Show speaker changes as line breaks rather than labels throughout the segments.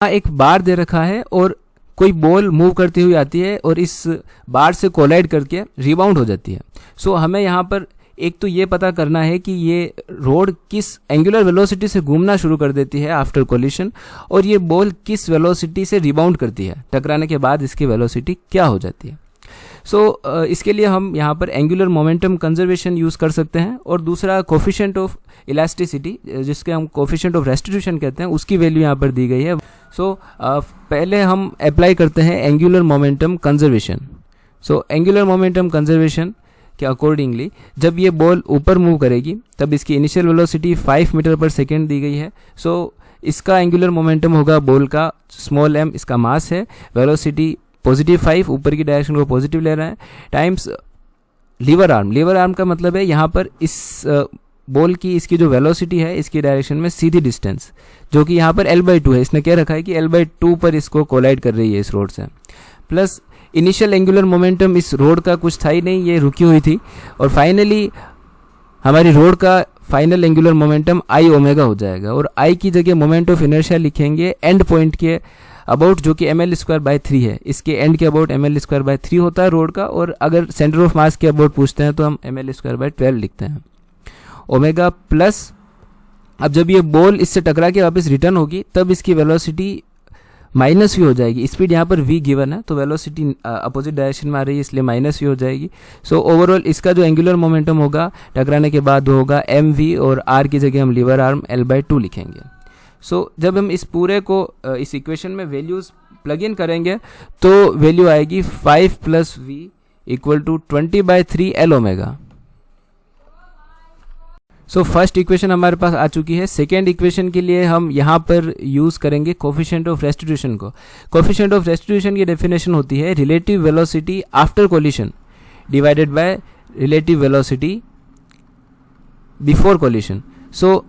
एक बार दे रखा है और कोई बॉल मूव करती हुई आती है और इस बार से कोलाइड करके रिबाउंड हो जाती है। सो हमें यहाँ पर एक तो ये पता करना है कि ये रोड किस एंगुलर वेलोसिटी से घूमना शुरू कर देती है आफ्टर कोलिशन, और ये बॉल किस वेलोसिटी से रिबाउंड करती है, टकराने के बाद इसकी वेलोसिटी क्या हो जाती है। सो इसके लिए हम यहाँ पर एंगुलर मोमेंटम कंजर्वेशन यूज़ कर सकते हैं, और दूसरा कोफिशिएंट ऑफ इलास्टिसिटी जिसके हम कोफिशिएंट ऑफ रेस्टिट्यूशन कहते हैं, उसकी वैल्यू यहाँ पर दी गई है। सो पहले हम अप्लाई करते हैं angular momentum conservation. So angular momentum conservation के अकॉर्डिंगली जब ये बॉल ऊपर मूव करेगी तब इसकी इनिशियल वेलोसिटी 5 मीटर पर सेकेंड दी गई है। सो इसका एंगुलर मोमेंटम होगा बॉल का स्मॉल m, इसका मास है, वेलोसिटी +5 ऊपर की डायरेक्शन को पॉजिटिव ले रहा है, times lever arm. Lever arm का मतलब है यहाँ पर इस बॉल की इसकी जो वेलोसिटी है इसकी डायरेक्शन में सीधी डिस्टेंस, जो कि यहाँ पर L/2 है। इसने क्या रखा है कि L/2 पर इसको कोलाइड कर रही है इस रोड से, प्लस इनिशियल एंगुलर मोमेंटम इस रोड का कुछ था ही नहीं, ये रुकी हुई थी, और फाइनली हमारी रोड का final angular momentum I omega हो जाएगा, और I की जगह मोमेंट ऑफ इनर्शिया लिखेंगे एंड पॉइंट के अबाउट, जो कि ml²/3 है। इसके एंड के अबाउट ml²/3 होता है रोड का, और अगर सेंटर ऑफ मास के अबाउट पूछते हैं तो हम ml²/12 लिखते हैं। ओमेगा प्लस, अब जब ये बॉल इससे टकरा के वापस रिटर्न होगी तब इसकी वेलोसिटी -v हो जाएगी। स्पीड यहाँ पर v गिवन है तो वेलोसिटी अपोजिट डायरेक्शन में आ रही है, इसलिए -v हो जाएगी। सो ओवरऑल इसका जो एंगुलर मोमेंटम होगा टकराने के बाद होगा mv, और r की जगह हम लीवर आर्म L/2 लिखेंगे। सो जब हम इस पूरे को इस इक्वेशन में वैल्यूज प्लग इन करेंगे तो वैल्यू आएगी 5 + v = 20/3 L omega. So first equation हमारे पास आ चुकी है। सेकेंड इक्वेशन के लिए हम यहाँ पर यूज़ करेंगे कोफिशिएंट ऑफ रेस्टिट्यूशन को। कोफिशिएंट ऑफ रेस्टिट्यूशन की डेफिनेशन होती है relative velocity after collision divided by relative velocity before collision. So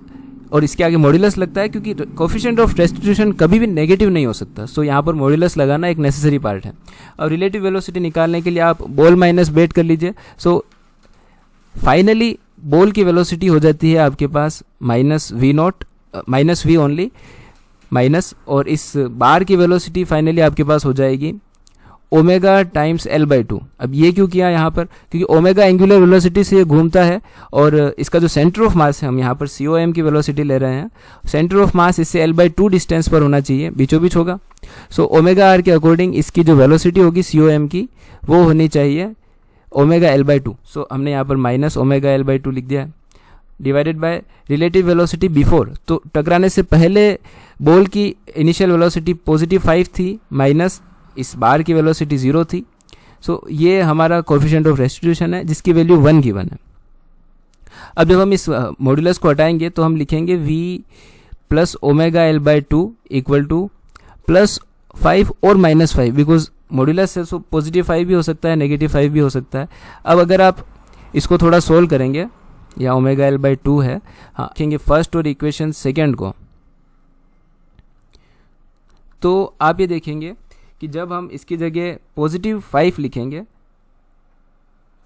और इसके आगे मॉड्यूलस लगता है, क्योंकि कोफिशिएंट ऑफ रेस्टिट्यूशन कभी भी नेगेटिव नहीं हो सकता। सो यहाँ पर मॉड्यूलस लगाना एक नेसेसरी पार्ट है। और रिलेटिव वेलोसिटी निकालने के लिए आप बॉल माइनस बेट कर लीजिए। सो फाइनली बॉल की वेलोसिटी हो जाती है आपके पास -v ओनली माइनस, और इस बार की वेलोसिटी फाइनली आपके पास हो जाएगी ओमेगा टाइम्स L/2। अब ये क्यों किया यहाँ पर, क्योंकि ओमेगा एंगुलर वेलोसिटी से ये घूमता है, और इसका जो सेंटर ऑफ मास है, हम यहाँ पर COM की वेलोसिटी ले रहे हैं, सेंटर ऑफ मास इससे L/2 डिस्टेंस पर होना चाहिए, बीचों बीच होगा। सो ओमेगा r के अकॉर्डिंग इसकी जो वेलोसिटी होगी COM की वो होनी चाहिए ओमेगा L/2। सो हमने यहाँ पर माइनस ओमेगा L/2 लिख दिया है, divided by relative velocity before. तो टकराने से पहले बॉल की इनिशियल वेलोसिटी +5 थी, माइनस इस बार की वेलोसिटी 0 थी। सो ये हमारा कोफिशिएंट ऑफ रेस्टिट्यूशन है जिसकी वैल्यू 1 गिवन है। अब जब हम इस मॉड्यूलस को हटाएंगे तो हम लिखेंगे v + ओमेगा L/2 = +5 और -5, बिकॉज मॉड्यूलस है, सो +5 भी हो सकता है, -5 भी हो सकता है। अब अगर आप इसको थोड़ा सोल्व करेंगे, या ओमेगा L/2 है, हाँ लिखेंगे फर्स्ट और इक्वेशन सेकेंड को, तो आप ये देखेंगे कि जब हम इसकी जगह +5 लिखेंगे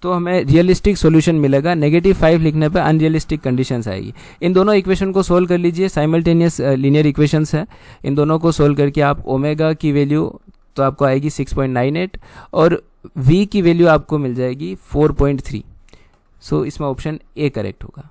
तो हमें रियलिस्टिक सॉल्यूशन मिलेगा, -5 लिखने पर अनरियलिस्टिक कंडीशंस आएगी। इन दोनों इक्वेशन को सोल्व कर लीजिए, साइमल्टेनियस लीनियर इक्वेशंस है। इन दोनों को सोल्व करके आप ओमेगा की वैल्यू तो आपको आएगी 6.98, और v की वैल्यू आपको मिल जाएगी 4.3। सो इसमें ऑप्शन ए करेक्ट होगा।